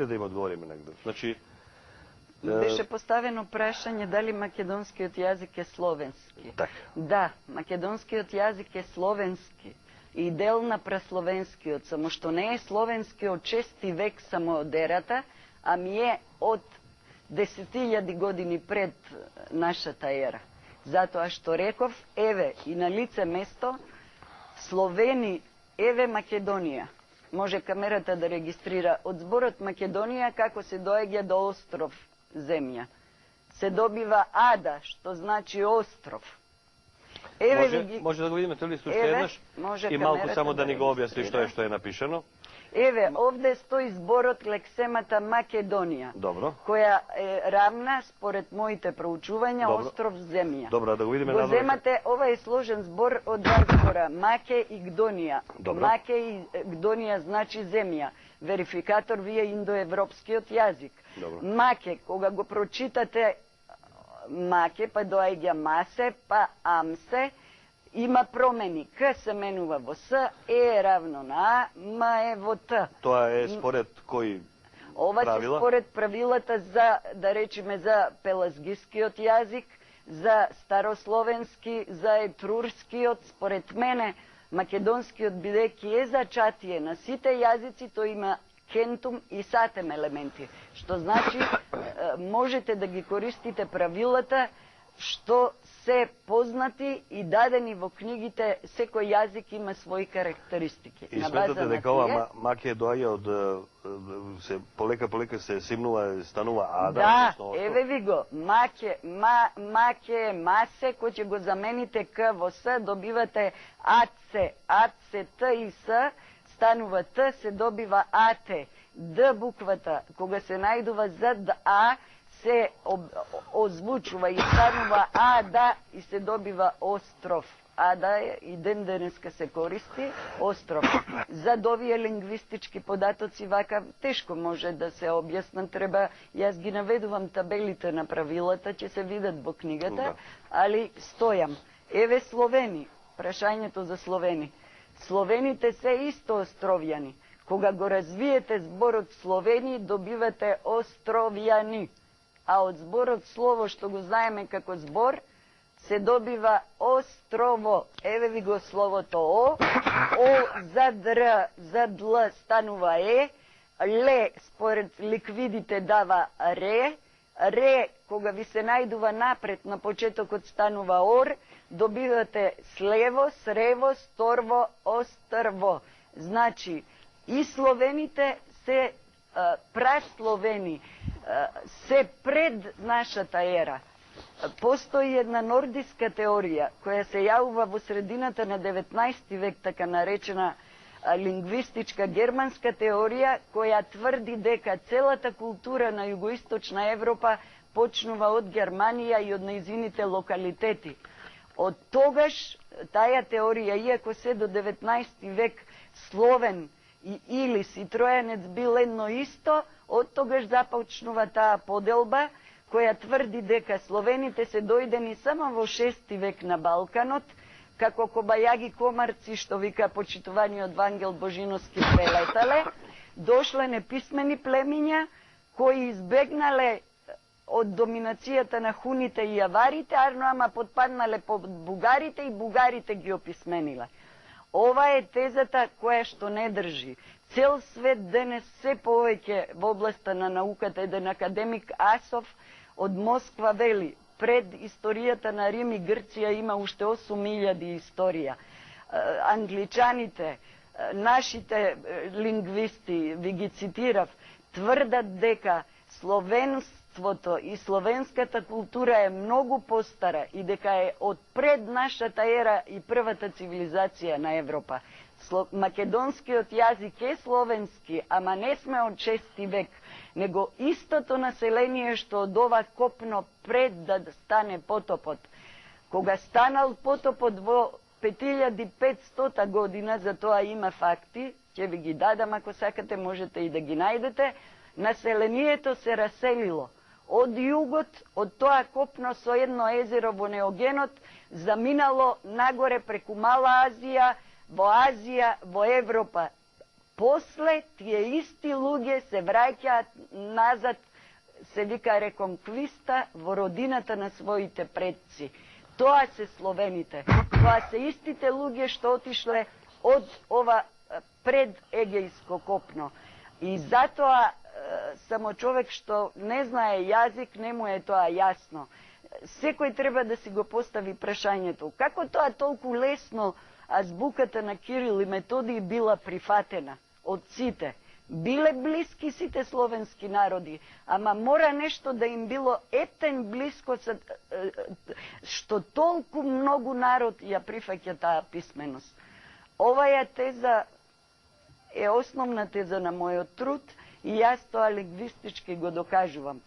Да им одговориме негде. Значи, беше поставено прашање дали македонскиот јазик е словенски. Так. Да, македонскиот јазик е словенски и дел на прасловенскиот, само што не е словенски од 6 век само од ерата, ами е од 10.000 години пред нашата ера. Затоа што реков, еве и на лице место, Словени, еве Македонија. Може камерата да регистрира од зборот Македонија како се доаѓа до остров земја. Се добива Ада, што значи остров. Може да го видиме тој лист уште еднаш и малку само да ни го објасни што е напишано. Еве, овде стои зборот лексемата Македонија, Добро. Која е равна, според моите проучувања, остров земја. Добро, да го видиме Го земате, ова е сложен збор од два збора, Маке и Гдонија. Добро. Маке и Гдонија значи земја. Верификатор вие индоевропскиот јазик. Добро. Маке, кога го прочитате Маке, па доаѓа Масе, па Амсе, има промени. К се менува во С, Е равно на А, М е во Т. Тоа е според кои Ова правила? се според правилата за, да речеме, за пелазгискиот јазик, за старословенски, за етрурскиот. Според мене, македонскиот, бидејќи е зачатие на сите јазици, тој има кентум и сатем елементи. Што значи, можете да ги користите правилата што се познати и дадени во книгите, секој јазик има своји карактеристики. И сметате дека ова Маке доаѓа од се полека се симнува, станува Ада? Да, еве ви го. Маке, Масе, кој ќе го замените К во С, добивате Аце, Т и С, станува Т, се добива Ате. Д буквата, кога се најдува зад А, се озвучува и станува Ада и се добива остров. Ада е и ден денеска се користи остров. Зад овие лингвистички податоци вака тешко може да се објаснат, треба, јас ги наведувам табелите на правилата, ќе се видат во книгата, али стојам. Еве Словени, прашањето за Словени. Словените се исто островјани. Кога го развиете зборот Словени, добивате островјани. А од зборот слово, што го знаеме како збор, се добива острово. Еве ви го словото О. О зад Р, зад Л станува Е. Ле, според ликвидите, дава Ре. Ре, кога ви се најдува напред на почетокот, станува Ор. Добивате слево, срево, сторво, острво. Значи, и словените се прасловени, се пред нашата ера. Постои една нордиска теорија, која се јавува во средината на 19 век, така наречена лингвистичка германска теорија, која тврди дека целата култура на југоисточна Европа почнува од Германија и од нејзините локалитети. Од тогаш, таја теорија, иако се до 19 век Словен и Илис и Тројанец бил едно исто, од тогаш започнува таа поделба, која тврди дека словените се дојдени само во 6 век на Балканот, како кобајаги комарци, што вика почитуваниот Вангел Божиновски, прелетале, дошле неписмени племиња, кои избегнале од доминацијата на хуните и аварите, ама подпаднале под бугарите и бугарите ги описмениле. Ова е тезата која што не држи. Цел свет денес се повеќе во областа на науката, еден академик Асов од Москва вели, пред историјата на Рим и Грција има уште 8000 историја. Англичаните, нашите лингвисти, ви ги цитирав, тврдат дека словенството и словенската култура е многу постара и дека е од пред нашата ера и првата цивилизација на Европа. Македонскиот јазик е словенски, ама не сме од 6 век, него истото население што од ова копно пред да стане потопот. Кога станал потопот во 5500 година, за тоа има факти, ќе ви ги дадам ако сакате, можете и да ги најдете, населението се раселило од југот, од тоа копно со едно езеро во Неогенот, заминало нагоре преку Мала Азија, во Азија, во Европа. После тие исти луѓе се враќаат назад, се вика реконквиста, во родината на своите предци. Тоа се словените. Тоа се истите луѓе што отишле од ова пред Егејско копно. И затоа само човек што не знае јазик, не му е тоа јасно. Секој треба да си го постави прашањето. Како тоа толку лесно азбуката на Кирил и Методий била прифатена од сите? Биле блиски сите словенски народи, ама мора нешто да им било ептен блиско, што толку многу народ ја прифаќа таа писменост. Оваја теза е основна теза на мојот труд и јас тоа лингвистички го докажувам.